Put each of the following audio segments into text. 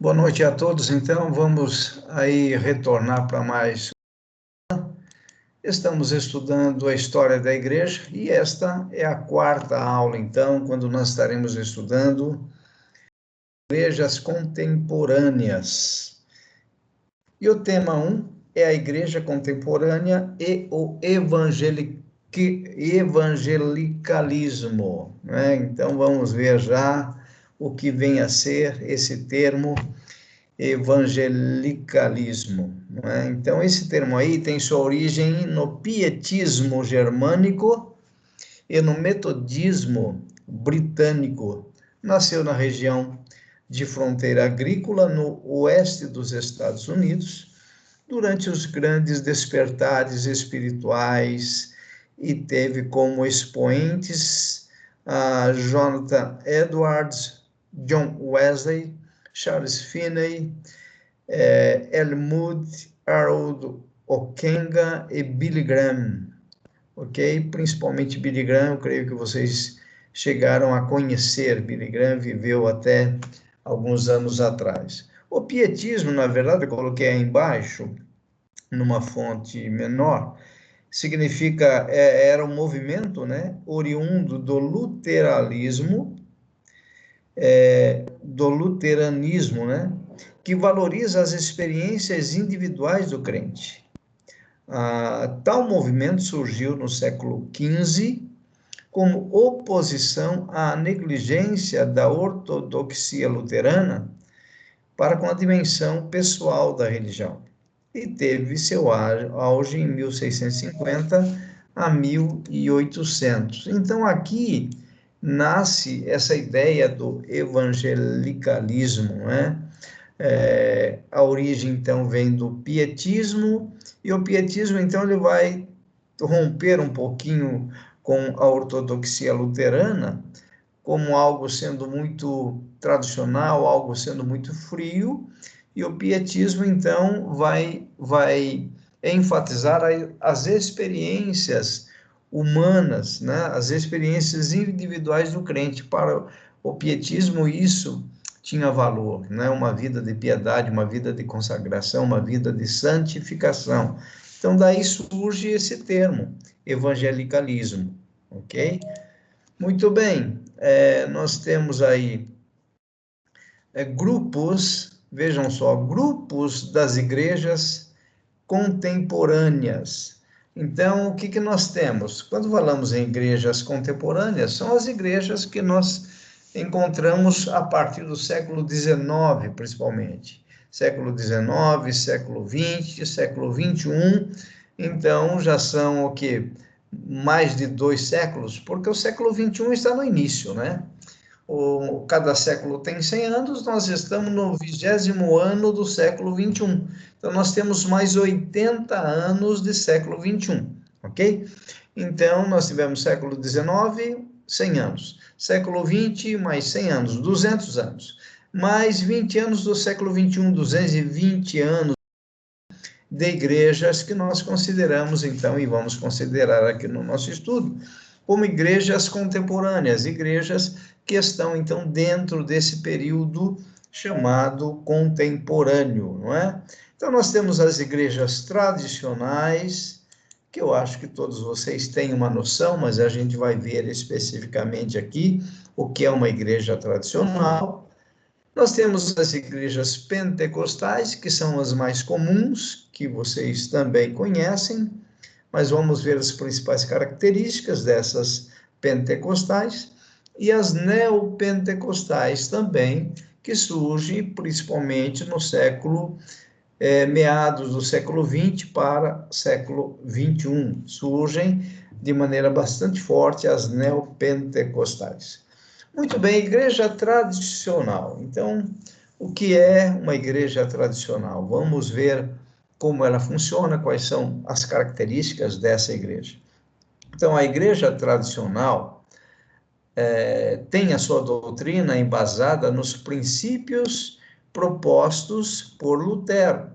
Boa noite a todos. Então, vamos aí retornar para mais. Estamos estudando a história da igreja e esta é a quarta aula, então, quando nós estaremos estudando igrejas contemporâneas. E o tema 1 é a igreja contemporânea e o evangelicalismo, né? Então, vamos ver já o que vem a ser esse termo evangelicalismo, não é? Então, esse termo aí tem sua origem no pietismo germânico e no metodismo britânico. Nasceu na região de fronteira agrícola no oeste dos Estados Unidos, durante os grandes despertares espirituais, e teve como expoentes Jonathan Edwards, John Wesley, Charles Finney, Helmut Harold Ockenga e Billy Graham, ok? Principalmente Billy Graham, eu creio que vocês chegaram a conhecer. Billy Graham viveu até alguns anos atrás. O pietismo, na verdade, eu coloquei aí embaixo, numa fonte menor, significa, era um movimento, né, oriundo do luteranismo, né, que valoriza as experiências individuais do crente. Tal movimento surgiu no século XV como oposição à negligência da ortodoxia luterana para com a dimensão pessoal da religião, e teve seu auge em 1650 a 1800. Então, aqui nasce essa ideia do evangelicalismo, né? A origem, então, vem do pietismo, e o pietismo, então, ele vai romper um pouquinho com a ortodoxia luterana, como algo sendo muito tradicional, algo sendo muito frio, e o pietismo, então, vai enfatizar as experiências humanas, né? As experiências individuais do crente. Para o pietismo, isso tinha valor, né? Uma vida de piedade, uma vida de consagração, uma vida de santificação. Então, daí surge esse termo, evangelicalismo, ok? Muito bem, nós temos aí grupos, vejam só, grupos das igrejas contemporâneas. Então, o que nós temos? Quando falamos em igrejas contemporâneas, são as igrejas que nós encontramos a partir do século XIX, principalmente. Século XIX, século XX, século XXI, então já são o quê? Mais de 2 séculos, porque o século XXI está no início, né? Cada século tem 100 anos, nós estamos no 20º ano do século XXI. Então, nós temos mais 80 anos de século XXI, ok? Então, nós tivemos século XIX, 100 anos. Século XX, mais 100 anos, 200 anos. Mais 20 anos do século XXI, 220 anos de igrejas que nós consideramos, então, e vamos considerar aqui no nosso estudo, como igrejas contemporâneas, igrejas que estão, então, dentro desse período chamado contemporâneo, não é? Então, nós temos as igrejas tradicionais, que eu acho que todos vocês têm uma noção, mas a gente vai ver especificamente aqui o que é uma igreja tradicional. Nós temos as igrejas pentecostais, que são as mais comuns, que vocês também conhecem, mas vamos ver as principais características dessas pentecostais, e as neopentecostais também, que surgem principalmente no meados do século XX para século XXI. Surgem de maneira bastante forte as neopentecostais. Muito bem, igreja tradicional. Então, o que é uma igreja tradicional? Vamos ver como ela funciona, quais são as características dessa igreja. Então, a igreja tradicional tem a sua doutrina embasada nos princípios propostos por Lutero,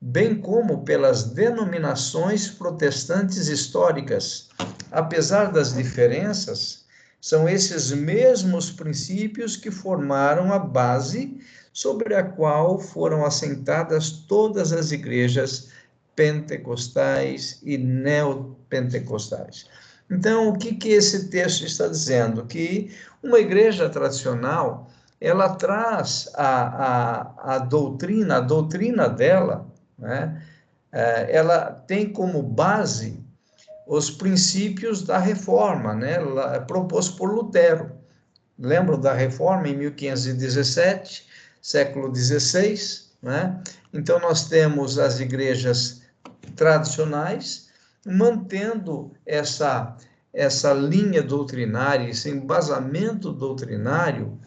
bem como pelas denominações protestantes históricas. Apesar das diferenças, são esses mesmos princípios que formaram a base sobre a qual foram assentadas todas as igrejas pentecostais e neopentecostais. Então, o que esse texto está dizendo? Que uma igreja tradicional, ela traz a doutrina dela, né? Ela tem como base os princípios da reforma, né? Proposto por Lutero. Lembram da reforma em 1517, século XVI, né? Então, nós temos as igrejas tradicionais mantendo essa linha doutrinária, esse embasamento doutrinário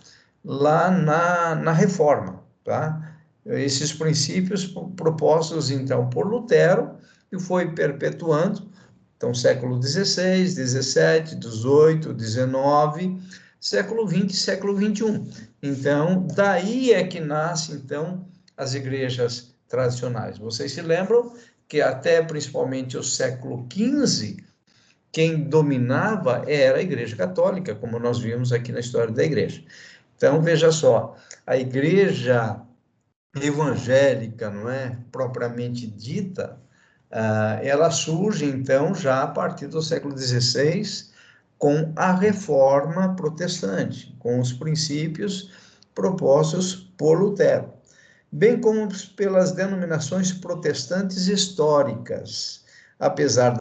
lá na reforma, tá? Esses princípios propostos, então, por Lutero, e foi perpetuando, então, século XVI, XVII, XVIII, XIX, século XX, século XXI. Então, daí é que nasce, então, as igrejas tradicionais. Vocês se lembram que até principalmente o século XV, quem dominava era a Igreja Católica, como nós vimos aqui na história da Igreja. Então, veja só, a Igreja evangélica, não é, propriamente dita, ela surge, então, já a partir do século XVI, com a Reforma Protestante, com os princípios propostos por Lutero, bem como pelas denominações protestantes históricas. Apesar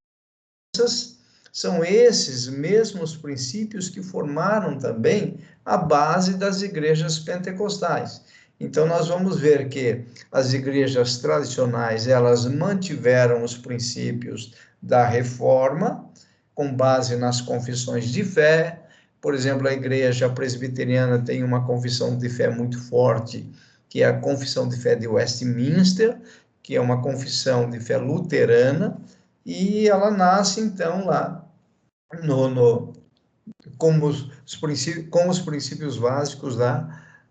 dessas, são esses mesmos princípios que formaram também a base das igrejas pentecostais. Então, nós vamos ver que as igrejas tradicionais, elas mantiveram os princípios da reforma, com base nas confissões de fé. Por exemplo, a igreja presbiteriana tem uma confissão de fé muito forte, que é a Confissão de Fé de Westminster, que é uma confissão de fé luterana, e ela nasce, então, lá como os princípios básicos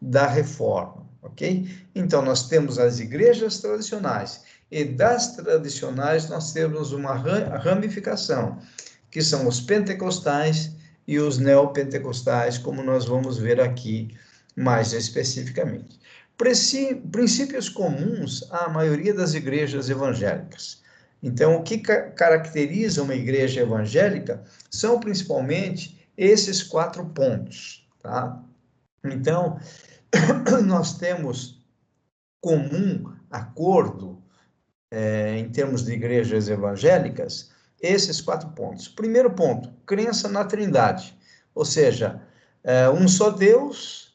da reforma, ok? Então, nós temos as igrejas tradicionais, e das tradicionais nós temos uma ramificação, que são os pentecostais e os neopentecostais, como nós vamos ver aqui mais especificamente. Princípios comuns à maioria das igrejas evangélicas. Então, o que caracteriza uma igreja evangélica são principalmente esses 4 pontos, tá? Então, nós temos comum acordo, em termos de igrejas evangélicas, esses 4 pontos. Primeiro ponto, crença na Trindade, ou seja, um só Deus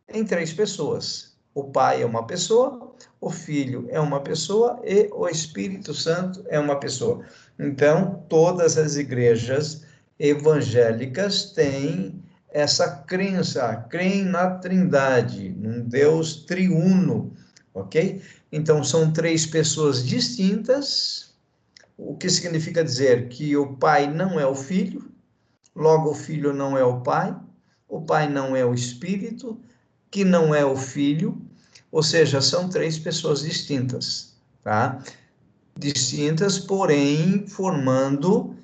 em 3 pessoas. O Pai é uma pessoa, o Filho é uma pessoa e o Espírito Santo é uma pessoa. Então, todas as igrejas evangélicas têm essa crença, creem na Trindade, num Deus triuno, ok? Então, são 3 pessoas distintas, o que significa dizer que o Pai não é o Filho, logo o Filho não é o Pai não é o Espírito, que não é o Filho, ou seja, são 3 pessoas distintas, tá? Distintas, porém, formando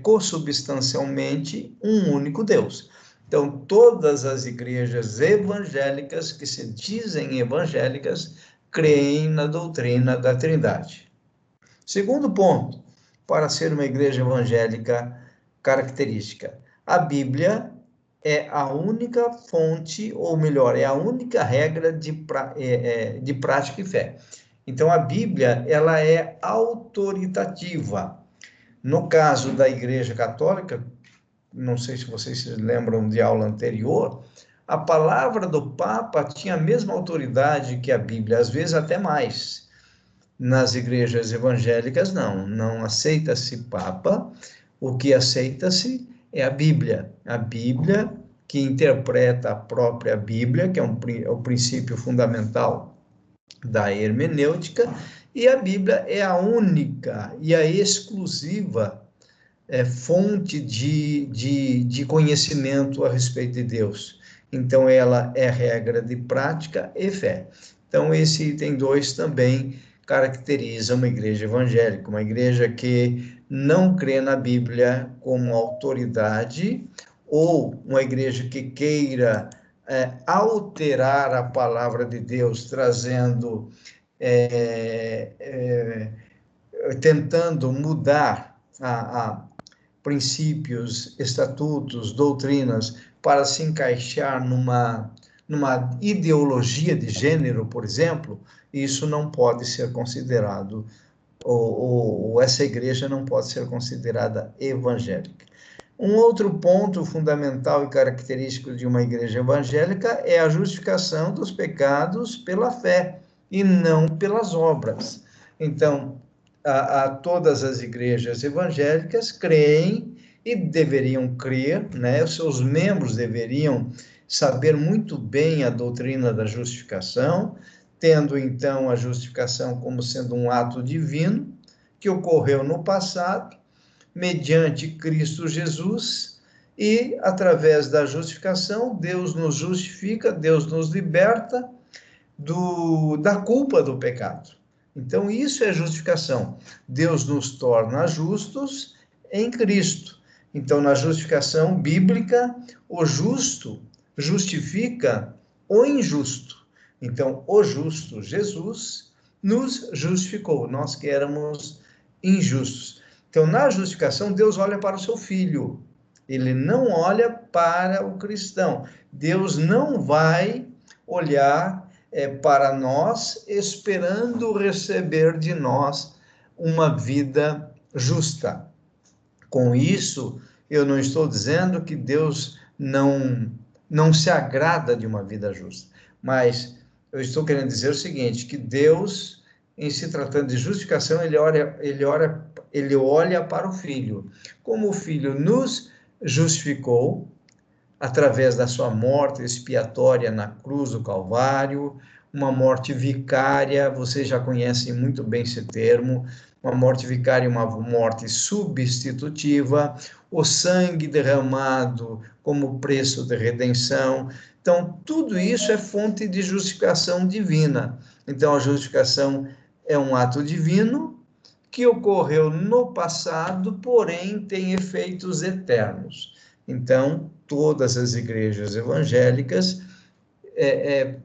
consubstancialmente um único Deus. Então, todas as igrejas evangélicas que se dizem evangélicas creem na doutrina da Trindade. Segundo ponto, para ser uma igreja evangélica característica, a Bíblia é a única fonte, ou melhor, é a única regra de prática e fé. Então, a Bíblia, ela é autoritativa. No caso da Igreja Católica, não sei se vocês se lembram de aula anterior, a palavra do Papa tinha a mesma autoridade que a Bíblia, às vezes até mais. Nas igrejas evangélicas, não aceita-se Papa, o que aceita-se é a Bíblia que interpreta a própria Bíblia, que é o princípio fundamental da hermenêutica, e a Bíblia é a única e a exclusiva fonte de conhecimento a respeito de Deus. Então, ela é regra de prática e fé. Então, esse item 2 também caracteriza uma igreja evangélica, uma igreja que não crê na Bíblia como autoridade, ou uma igreja que queira alterar a palavra de Deus, trazendo, tentando mudar a princípios, estatutos, doutrinas, para se encaixar numa ideologia de gênero, por exemplo, isso não pode ser considerado, ou essa igreja não pode ser considerada evangélica. Um outro ponto fundamental e característico de uma igreja evangélica é a justificação dos pecados pela fé e não pelas obras. Então, todas as igrejas evangélicas creem e deveriam crer, né? Os seus membros deveriam saber muito bem a doutrina da justificação, tendo então a justificação como sendo um ato divino que ocorreu no passado, mediante Cristo Jesus, e através da justificação, Deus nos justifica, Deus nos liberta da culpa do pecado. Então, isso é justificação. Deus nos torna justos em Cristo. Então, na justificação bíblica, o justo justifica o injusto. Então, o justo, Jesus, nos justificou. Nós que éramos injustos. Então, na justificação, Deus olha para o seu filho. Ele não olha para o cristão. Deus não vai olhar para nós, esperando receber de nós uma vida justa. Com isso, eu não estou dizendo que Deus não se agrada de uma vida justa, mas eu estou querendo dizer o seguinte, que Deus, em se tratando de justificação, ele olha para o Filho. Como o Filho nos justificou, através da sua morte expiatória na cruz do Calvário, uma morte vicária, vocês já conhecem muito bem esse termo, uma morte vicária, uma morte substitutiva, o sangue derramado como preço de redenção. Então, tudo isso é fonte de justificação divina. Então, a justificação é um ato divino que ocorreu no passado, porém tem efeitos eternos. Então, todas as igrejas evangélicas,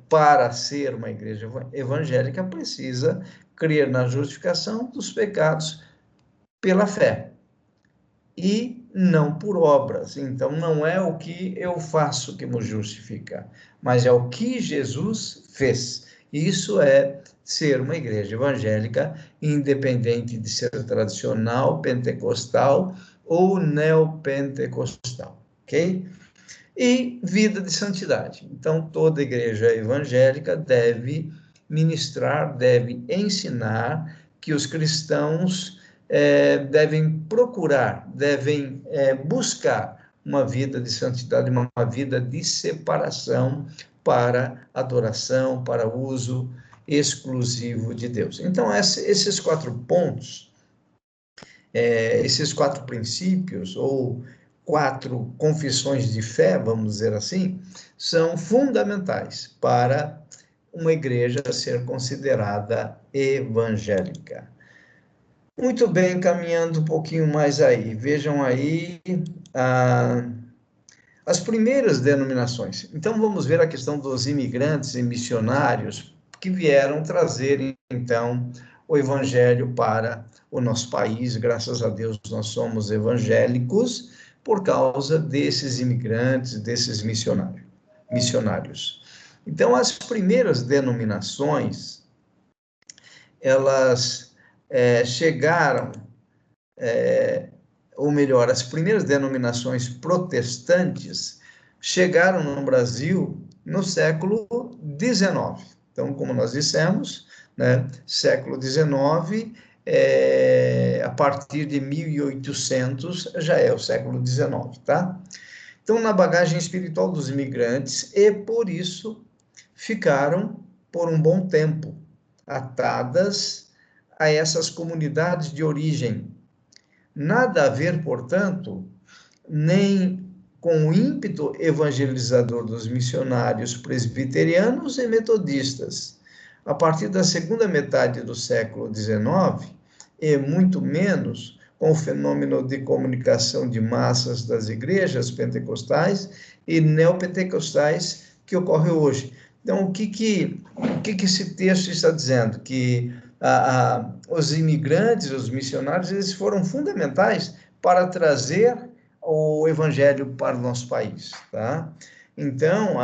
para ser uma igreja evangélica, precisa crer na justificação dos pecados pela fé e não por obras. Então, não é o que eu faço que me justifica, mas é o que Jesus fez. Isso é ser uma igreja evangélica, independente de ser tradicional, pentecostal ou neopentecostal, ok? E vida de santidade. Então, toda igreja evangélica deve ministrar, deve ensinar que os cristãos devem procurar, devem buscar uma vida de santidade, uma vida de separação para adoração, para uso exclusivo de Deus. Então, esses 4 pontos, esses 4 princípios, ou 4 confissões de fé, vamos dizer assim, são fundamentais para uma igreja ser considerada evangélica. Muito bem, caminhando um pouquinho mais aí, vejam aí as primeiras denominações. Então, vamos ver a questão dos imigrantes e missionários que vieram trazer, então, o evangelho para o nosso país. Graças a Deus, nós somos evangélicos por causa desses imigrantes, desses missionários. Então, as primeiras denominações, elas chegaram, ou melhor, as primeiras denominações protestantes chegaram no Brasil no século XIX. Então, como nós dissemos, né, século XIX, a partir de 1800, já é o século XIX, tá? Então, na bagagem espiritual dos imigrantes, e por isso ficaram por um bom tempo atadas a essas comunidades de origem. Nada a ver, portanto, nem com o ímpeto evangelizador dos missionários presbiterianos e metodistas. A partir da segunda metade do século XIX, e muito menos com o fenômeno de comunicação de massas das igrejas pentecostais e neopentecostais que ocorre hoje. Então, o que esse texto está dizendo? Que os imigrantes, os missionários, eles foram fundamentais para trazer o evangelho para o nosso país, tá? Então,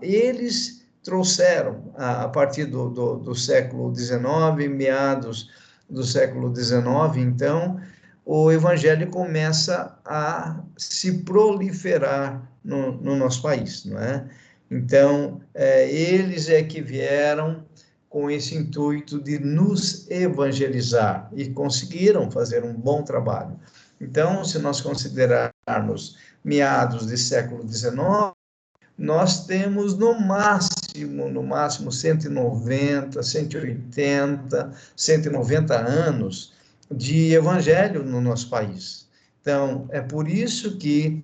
eles trouxeram, a partir do século XIX, meados do século XIX, então, o evangelho começa a se proliferar no nosso país, não é? Então, eles é que vieram com esse intuito de nos evangelizar e conseguiram fazer um bom trabalho. Então, se nós considerarmos meados do século XIX, nós temos no máximo 190, 180, 190 anos de evangelho no nosso país. Então, é por isso que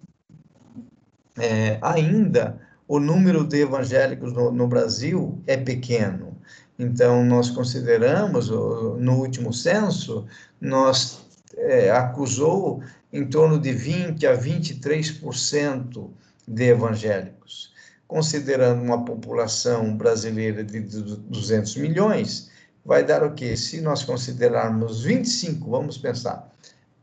ainda o número de evangélicos no Brasil é pequeno. Então, nós consideramos, no último censo, nós acusou em torno de 20 a 23% de evangélicos. Considerando uma população brasileira de 200 milhões, vai dar o quê? Se nós considerarmos 25, vamos pensar,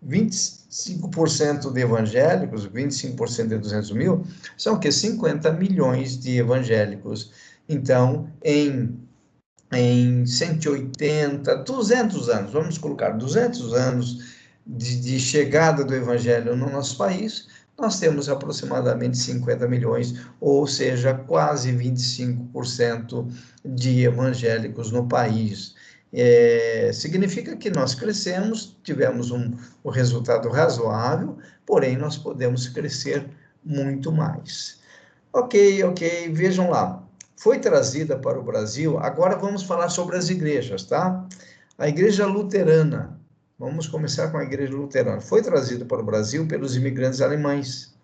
25% de evangélicos, 25% de 200 mil, são o quê? 50 milhões de evangélicos. Então, em 180, 200 anos, vamos colocar 200 anos de chegada do evangelho no nosso país, nós temos aproximadamente 50 milhões, ou seja, quase 25% de evangélicos no país. Significa que nós crescemos, tivemos um resultado razoável, porém nós podemos crescer muito mais. Ok, vejam lá. Foi trazida para o Brasil, agora vamos falar sobre as igrejas, tá? A igreja luterana, vamos começar com a igreja luterana. Foi trazida para o Brasil pelos imigrantes alemães,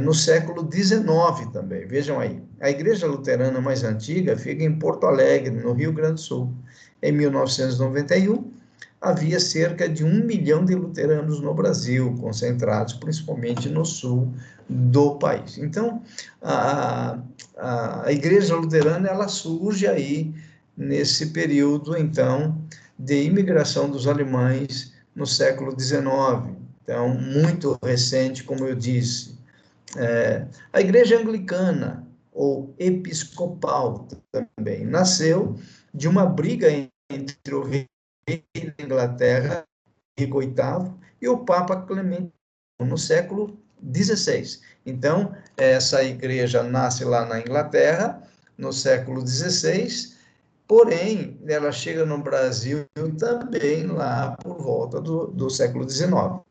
no século XIX também, vejam aí. A igreja luterana mais antiga fica em Porto Alegre, no Rio Grande do Sul. Em 1991, havia cerca de 1 milhão de luteranos no Brasil, concentrados principalmente no sul do país. Então, a igreja luterana, ela surge aí nesse período, então, de imigração dos alemães no século XIX. Então, muito recente, como eu disse. A igreja anglicana, ou episcopal também, nasceu de uma briga entre o rei da Inglaterra, Henrique VIII, e o Papa Clemente no século XVI. Então, essa igreja nasce lá na Inglaterra, no século XVI, porém, ela chega no Brasil também lá por volta do século XIX.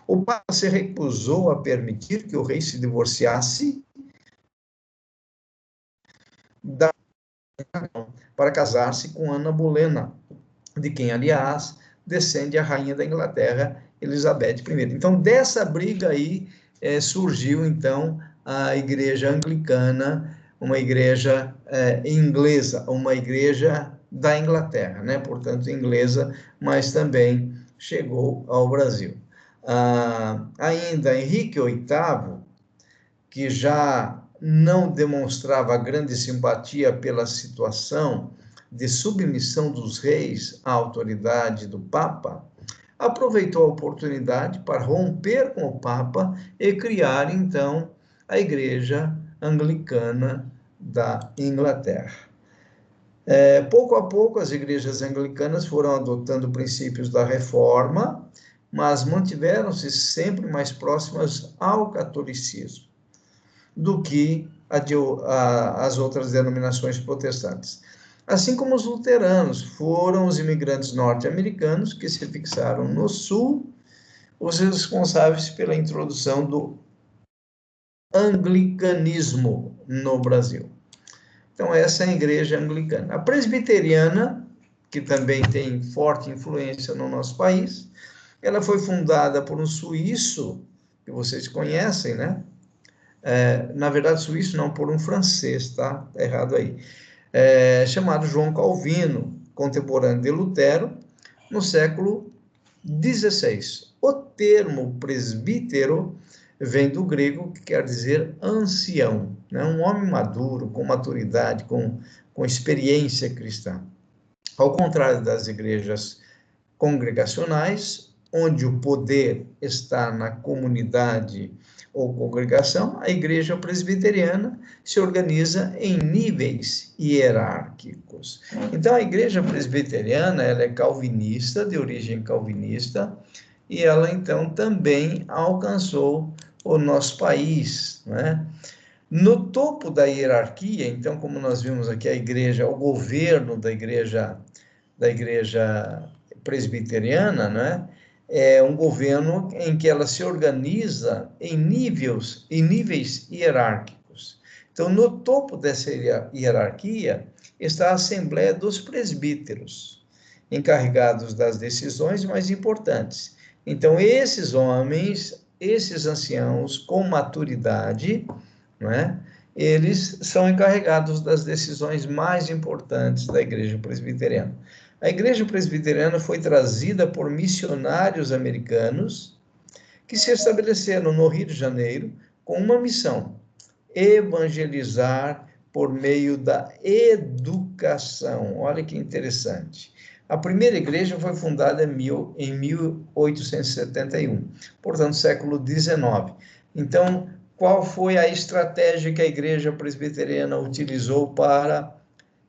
O Papa se recusou a permitir que o rei se divorciasse para casar-se com Ana Bolena, de quem, aliás, descende a rainha da Inglaterra, Elizabeth I. Então, dessa briga aí surgiu, então, a igreja anglicana, uma igreja inglesa, uma igreja da Inglaterra, né? Portanto, inglesa, mas também chegou ao Brasil. Ainda Henrique VIII, que já não demonstrava grande simpatia pela situação de submissão dos reis à autoridade do Papa, aproveitou a oportunidade para romper com o Papa e criar, então, a Igreja Anglicana da Inglaterra. Pouco a pouco, as igrejas anglicanas foram adotando princípios da Reforma, mas mantiveram-se sempre mais próximas ao catolicismo do que as outras denominações protestantes. Assim como os luteranos, foram os imigrantes norte-americanos que se fixaram no sul, os responsáveis pela introdução do anglicanismo no Brasil. Então, essa é a igreja anglicana. A presbiteriana, que também tem forte influência no nosso país, ela foi fundada por um suíço, que vocês conhecem, né? Na verdade, suíço não, por um francês, tá? Tá errado aí. Chamado João Calvino, contemporâneo de Lutero, no século XVI. O termo presbítero vem do grego, que quer dizer ancião. né? Um homem maduro, com maturidade, com experiência cristã. Ao contrário das igrejas congregacionais, onde o poder está na comunidade ou congregação, a igreja presbiteriana se organiza em níveis hierárquicos. Então, a igreja presbiteriana, ela é calvinista, de origem calvinista, e ela, então, também alcançou o nosso país, né? No topo da hierarquia, então, como nós vimos aqui, a igreja, o governo da igreja presbiteriana, né? É um governo em que ela se organiza em níveis hierárquicos. Então, no topo dessa hierarquia está a Assembleia dos Presbíteros, encarregados das decisões mais importantes. Então, esses homens, esses anciãos com maturidade, não é? Eles são encarregados das decisões mais importantes da igreja presbiteriana. A igreja presbiteriana foi trazida por missionários americanos que se estabeleceram no Rio de Janeiro com uma missão: evangelizar por meio da educação. Olha que interessante. A primeira igreja foi fundada em 1871, portanto, século XIX. Então, qual foi a estratégia que a igreja presbiteriana utilizou para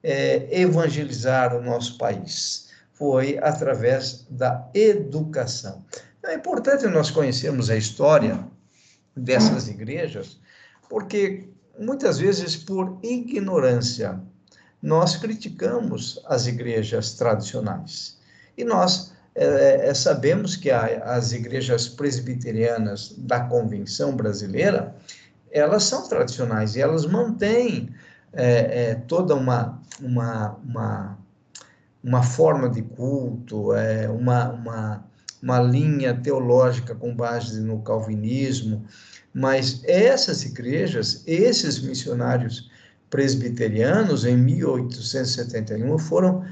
evangelizar o nosso país? Foi através da educação. É importante nós conhecermos a história dessas igrejas, porque muitas vezes, por ignorância, nós criticamos as igrejas tradicionais. E nós sabemos que as igrejas presbiterianas da Convenção Brasileira, elas são tradicionais e elas mantêm toda uma forma de culto, uma linha teológica com base no calvinismo, mas essas igrejas, esses missionários presbiterianos, em 1871, foram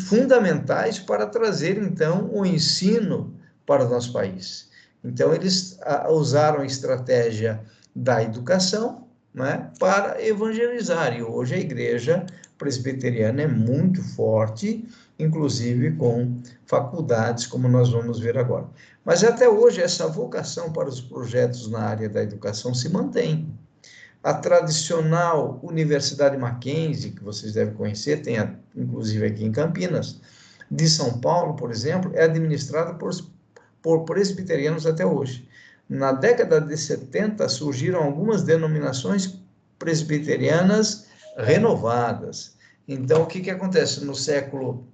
fundamentais para trazer, então, o ensino para o nosso país. Então, eles usaram a estratégia da educação, né, para evangelizar, e hoje a igreja presbiteriana é muito forte, inclusive com faculdades, como nós vamos ver agora. Mas até hoje essa vocação para os projetos na área da educação se mantém. A tradicional Universidade Mackenzie, que vocês devem conhecer, tem inclusive aqui em Campinas, de São Paulo, por exemplo, é administrada por presbiterianos até hoje. Na década de 70 surgiram algumas denominações presbiterianas renovadas. Então, o que acontece? No século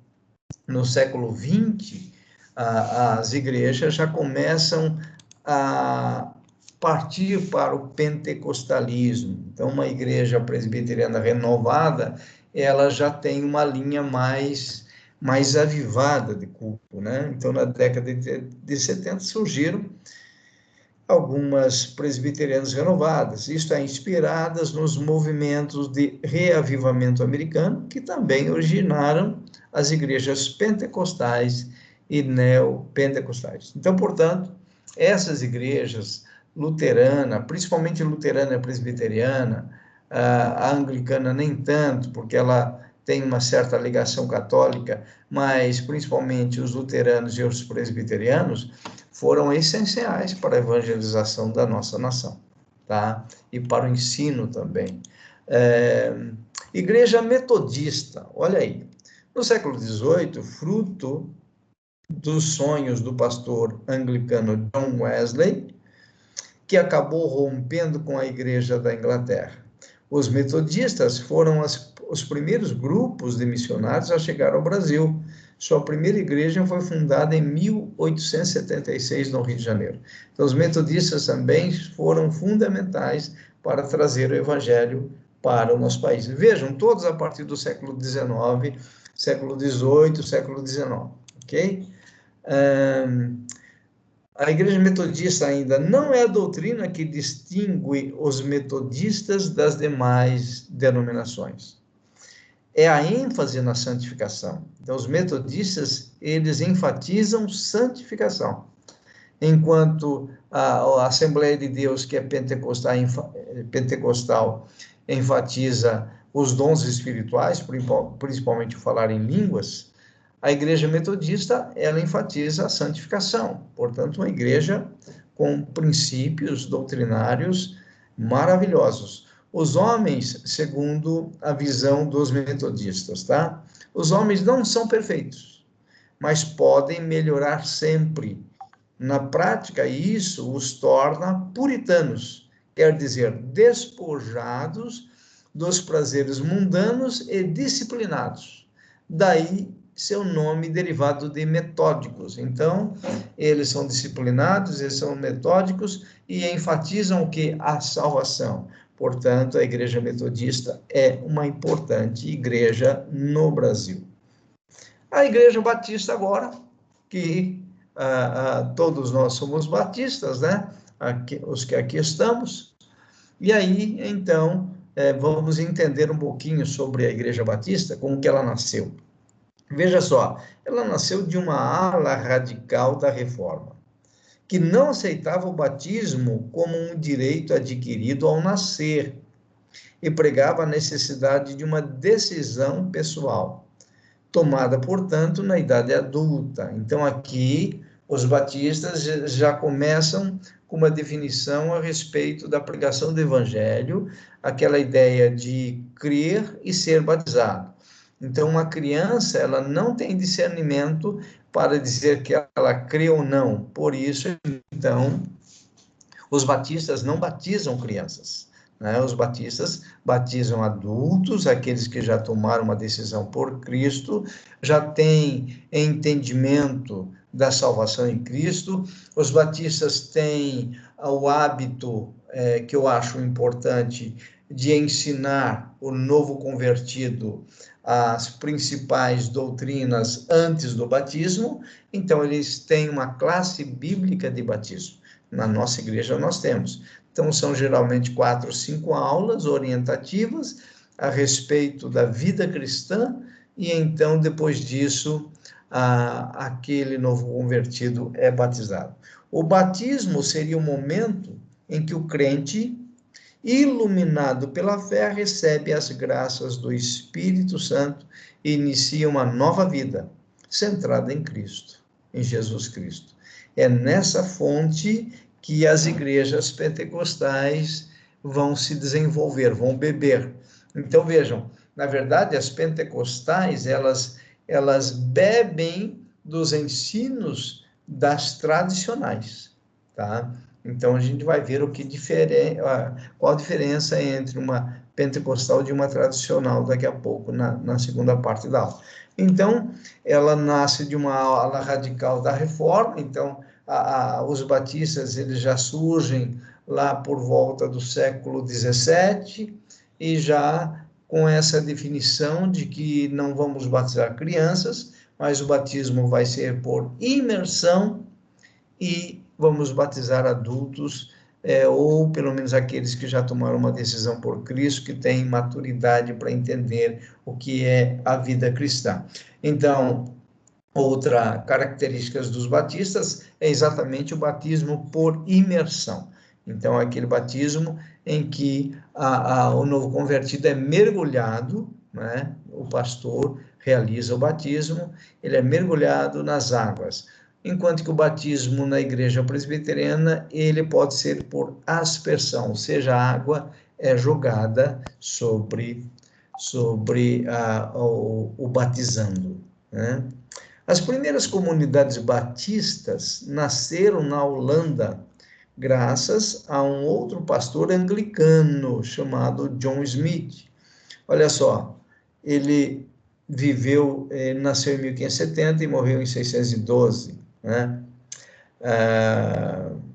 XX, as igrejas já começam a partir para o pentecostalismo. Então, uma igreja presbiteriana renovada, ela já tem uma linha mais avivada de culto, né? Então, na década de 70 surgiram algumas presbiterianas renovadas, isto é, inspiradas nos movimentos de reavivamento americano, que também originaram as igrejas pentecostais e neopentecostais. Então, portanto, essas igrejas luterana, principalmente luterana e presbiteriana, a anglicana nem tanto, porque ela tem uma certa ligação católica, mas principalmente os luteranos e os presbiterianos foram essenciais para a evangelização da nossa nação, tá? E para o ensino também. Igreja metodista, olha aí, no século XVIII, fruto dos sonhos do pastor anglicano John Wesley, que acabou rompendo com a igreja da Inglaterra. Os metodistas foram os primeiros grupos de missionários a chegar ao Brasil. Sua primeira igreja foi fundada em 1876, no Rio de Janeiro. Então, os metodistas também foram fundamentais para trazer o evangelho para o nosso país. Vejam, todos a partir do século XIX, século XVIII, século XIX, ok? A igreja metodista ainda não é a doutrina que distingue os metodistas das demais denominações. É a ênfase na santificação. Então, os metodistas, eles enfatizam santificação, enquanto a Assembleia de Deus, que é pentecostal, enfatiza os dons espirituais, principalmente o falar em línguas, a Igreja Metodista, ela enfatiza a santificação. Portanto, uma igreja com princípios doutrinários maravilhosos. Os homens, segundo a visão dos metodistas, tá? Os homens não são perfeitos, mas podem melhorar sempre. Na prática, isso os torna puritanos, quer dizer, despojados dos prazeres mundanos e disciplinados. Daí seu nome derivado de metódicos. Então, eles são disciplinados, eles são metódicos e enfatizam o que? A salvação. Portanto, a Igreja Metodista é uma importante igreja no Brasil. A Igreja Batista agora, que todos nós somos batistas, né? Os que aqui estamos. E aí, então, vamos entender um pouquinho sobre a Igreja Batista, como que ela nasceu. Veja só, ela nasceu de uma ala radical da Reforma, que não aceitava o batismo como um direito adquirido ao nascer e pregava a necessidade de uma decisão pessoal, tomada, portanto, na idade adulta. Então, aqui, os batistas já começam com uma definição a respeito da pregação do Evangelho, aquela ideia de crer e ser batizado. Então, uma criança, ela não tem discernimento para dizer que ela crê ou não. Por isso, então, os batistas não batizam crianças, né? Os batistas batizam adultos, aqueles que já tomaram uma decisão por Cristo, já têm entendimento da salvação em Cristo. Os batistas têm o hábito, que eu acho importante, de ensinar o novo convertido as principais doutrinas antes do batismo. Então, eles têm uma classe bíblica de batismo. Na nossa igreja nós temos. Então, são geralmente 4 ou 5 aulas orientativas a respeito da vida cristã, e então, depois disso, aquele novo convertido é batizado. O batismo seria o momento em que o crente, iluminado pela fé, recebe as graças do Espírito Santo e inicia uma nova vida, centrada em Cristo, em Jesus Cristo. É nessa fonte que as igrejas pentecostais vão se desenvolver, vão beber. Então, vejam, na verdade, as pentecostais, elas bebem dos ensinos das tradicionais, tá? Então, a gente vai ver qual a diferença entre uma pentecostal de uma tradicional daqui a pouco, na segunda parte da aula. Então, ela nasce de uma ala radical da Reforma. Então, os batistas, eles já surgem lá por volta do século XVII, e já com essa definição de que não vamos batizar crianças, mas o batismo vai ser por imersão, e vamos batizar adultos, ou pelo menos aqueles que já tomaram uma decisão por Cristo, que têm maturidade para entender o que é a vida cristã. Então, outra característica dos batistas é exatamente o batismo por imersão. Então, é aquele batismo em que o novo convertido é mergulhado, né? O pastor realiza o batismo, ele é mergulhado nas águas. Enquanto que o batismo na igreja presbiteriana, ele pode ser por aspersão, ou seja, a água é jogada sobre o batizando, né? As primeiras comunidades batistas nasceram na Holanda, graças a um outro pastor anglicano chamado John Smith. Olha só, ele nasceu em 1570 e morreu em 612, né?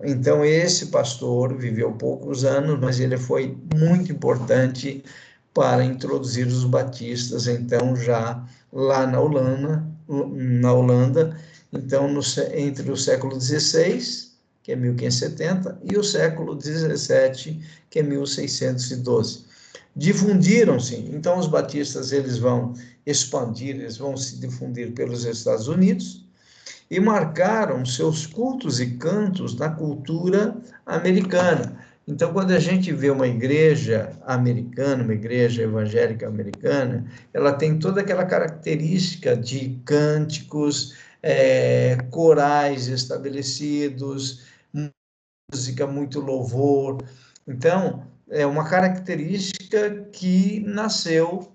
Então, esse pastor viveu poucos anos, mas ele foi muito importante para introduzir os batistas, então, já lá na Holanda, então, entre o século XVI, que é 1570, e o século XVII, que é 1612. Difundiram-se, então os batistas, eles vão expandir, eles vão se difundir pelos Estados Unidos, e marcaram seus cultos e cantos na cultura americana. Então, quando a gente vê uma igreja americana, uma igreja evangélica americana, ela tem toda aquela característica de cânticos, corais estabelecidos, música, muito louvor. Então, é uma característica que nasceu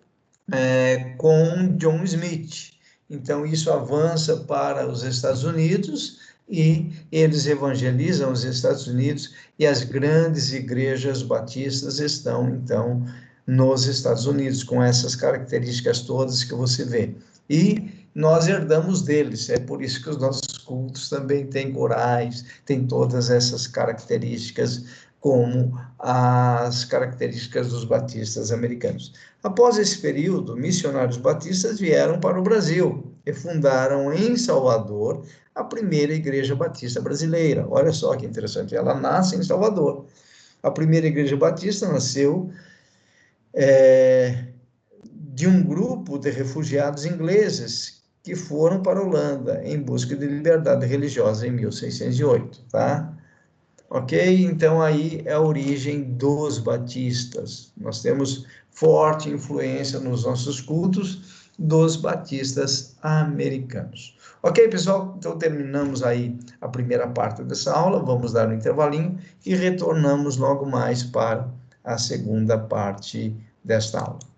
com John Smith. Então, isso avança para os Estados Unidos e eles evangelizam os Estados Unidos e as grandes igrejas batistas estão, então, nos Estados Unidos, com essas características todas que você vê. E nós herdamos deles, é por isso que os nossos cultos também têm corais, têm todas essas características, como as características dos batistas americanos. Após esse período, missionários batistas vieram para o Brasil e fundaram em Salvador a primeira igreja batista brasileira. Olha só que interessante, ela nasce em Salvador. A primeira igreja batista nasceu de um grupo de refugiados ingleses que foram para a Holanda em busca de liberdade religiosa em 1608, tá? Ok? Então, aí é a origem dos batistas. Nós temos forte influência nos nossos cultos dos batistas americanos. Ok, pessoal? Então, terminamos aí a primeira parte dessa aula. Vamos dar um intervalinho e retornamos logo mais para a segunda parte desta aula.